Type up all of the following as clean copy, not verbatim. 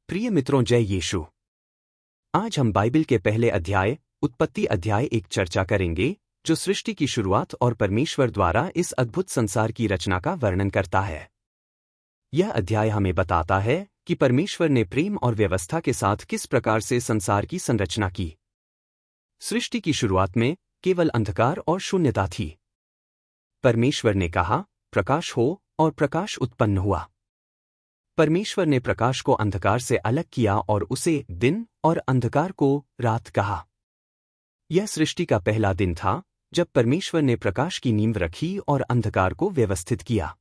प्रिय मित्रों, जय यीशु। आज हम बाइबल के पहले अध्याय उत्पत्ति अध्याय 1 चर्चा करेंगे, जो सृष्टि की शुरुआत और परमेश्वर द्वारा इस अद्भुत संसार की रचना का वर्णन करता है। यह अध्याय हमें बताता है कि परमेश्वर ने प्रेम और व्यवस्था के साथ किस प्रकार से संसार की संरचना की। सृष्टि की शुरुआत में केवल अंधकार और शून्यता थी। परमेश्वर ने कहा, प्रकाश हो, और प्रकाश उत्पन्न हुआ। परमेश्वर ने प्रकाश को अंधकार से अलग किया और उसे दिन और अंधकार को रात कहा। यह सृष्टि का पहला दिन था जब परमेश्वर ने प्रकाश की नींव रखी और अंधकार को व्यवस्थित किया।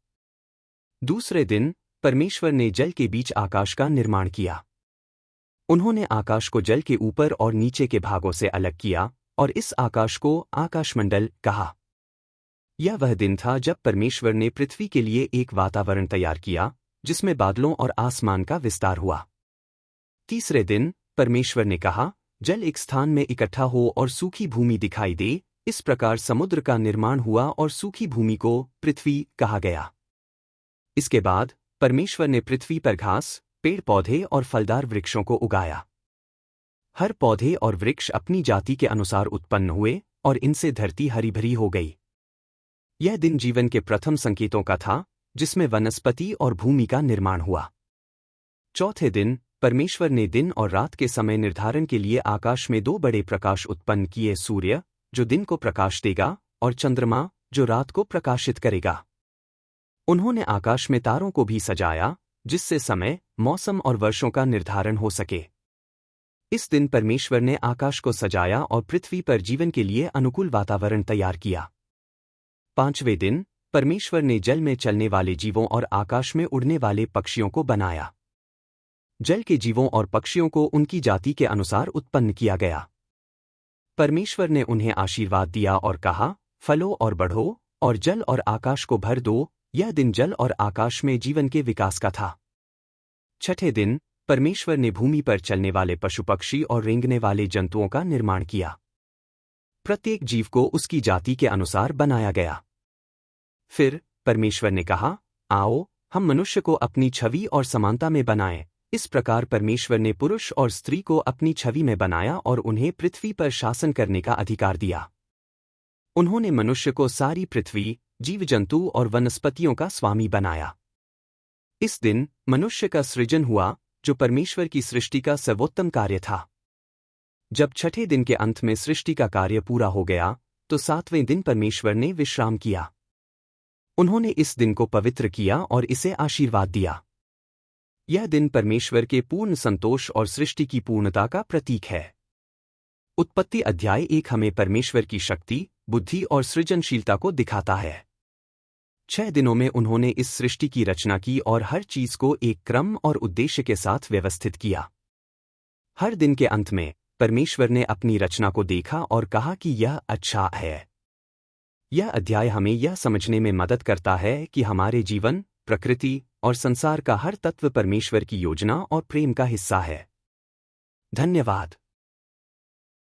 दूसरे दिन परमेश्वर ने जल के बीच आकाश का निर्माण किया। उन्होंने आकाश को जल के ऊपर और नीचे के भागों से अलग किया और इस आकाश को आकाशमंडल कहा। यह वह दिन था जब परमेश्वर ने पृथ्वी के लिए एक वातावरण तैयार किया जिसमें बादलों और आसमान का विस्तार हुआ। तीसरे दिन परमेश्वर ने कहा, जल एक स्थान में इकट्ठा हो और सूखी भूमि दिखाई दे। इस प्रकार समुद्र का निर्माण हुआ और सूखी भूमि को पृथ्वी कहा गया। इसके बाद परमेश्वर ने पृथ्वी पर घास, पेड़ पौधे और फलदार वृक्षों को उगाया। हर पौधे और वृक्ष अपनी जाति के अनुसार उत्पन्न हुए और इनसे धरती हरी भरी हो गई। यह दिन जीवन के प्रथम संकेतों का था, जिसमें वनस्पति और भूमि का निर्माण हुआ। चौथे दिन परमेश्वर ने दिन और रात के समय निर्धारण के लिए आकाश में 2 बड़े प्रकाश उत्पन्न किए, सूर्य जो दिन को प्रकाश देगा और चंद्रमा जो रात को प्रकाशित करेगा। उन्होंने आकाश में तारों को भी सजाया, जिससे समय, मौसम और वर्षों का निर्धारण हो सके। इस दिन परमेश्वर ने आकाश को सजाया और पृथ्वी पर जीवन के लिए अनुकूल वातावरण तैयार किया। पांचवें दिन परमेश्वर ने जल में चलने वाले जीवों और आकाश में उड़ने वाले पक्षियों को बनाया। जल के जीवों और पक्षियों को उनकी जाति के अनुसार उत्पन्न किया गया। परमेश्वर ने उन्हें आशीर्वाद दिया और कहा, फलो और बढ़ो और जल और आकाश को भर दो। यह दिन जल और आकाश में जीवन के विकास का था। छठे दिन परमेश्वर ने भूमि पर चलने वाले पशु पक्षी और रेंगने वाले जंतुओं का निर्माण किया। प्रत्येक जीव को उसकी जाति के अनुसार बनाया गया। फिर परमेश्वर ने कहा, आओ हम मनुष्य को अपनी छवि और समानता में बनाएं। इस प्रकार परमेश्वर ने पुरुष और स्त्री को अपनी छवि में बनाया और उन्हें पृथ्वी पर शासन करने का अधिकार दिया। उन्होंने मनुष्य को सारी पृथ्वी, जीव जंतु और वनस्पतियों का स्वामी बनाया। इस दिन मनुष्य का सृजन हुआ, जो परमेश्वर की सृष्टि का सर्वोत्तम कार्य था। जब छठे दिन के अंत में सृष्टि का कार्य पूरा हो गया, तो 7वें दिन परमेश्वर ने विश्राम किया। उन्होंने इस दिन को पवित्र किया और इसे आशीर्वाद दिया। यह दिन परमेश्वर के पूर्ण संतोष और सृष्टि की पूर्णता का प्रतीक है। उत्पत्ति अध्याय 1 हमें परमेश्वर की शक्ति, बुद्धि और सृजनशीलता को दिखाता है। 6 दिनों में उन्होंने इस सृष्टि की रचना की और हर चीज को एक क्रम और उद्देश्य के साथ व्यवस्थित किया। हर दिन के अंत में परमेश्वर ने अपनी रचना को देखा और कहा कि यह अच्छा है। यह अध्याय हमें यह समझने में मदद करता है कि हमारे जीवन, प्रकृति और संसार का हर तत्व परमेश्वर की योजना और प्रेम का हिस्सा है। धन्यवाद।